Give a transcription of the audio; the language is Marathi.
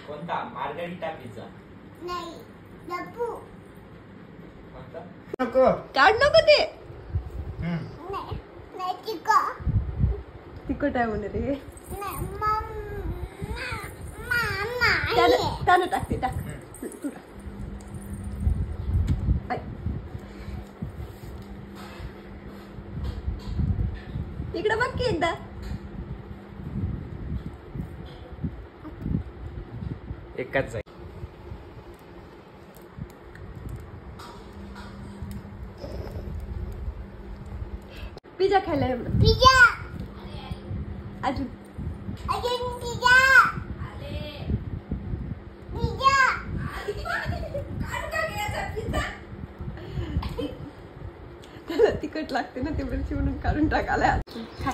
कोणता? मार्गरिटा पिझ्झा नाही, लपू कोणता? नको काढ नको ते. नाही, नाही तिखट आहे म्हणे रे. मम्मा त्यानं टाकते टाक तू टाक. तिकडे बघ की एकदा. एकच आहे. पिझ्झा खायला ये म्हणून. पिझ्झा अजून अजून पिझ्झा पिझ्झा त्याला तिखट लागते ना ते मिरची म्हणून काढून टाकायला. खा.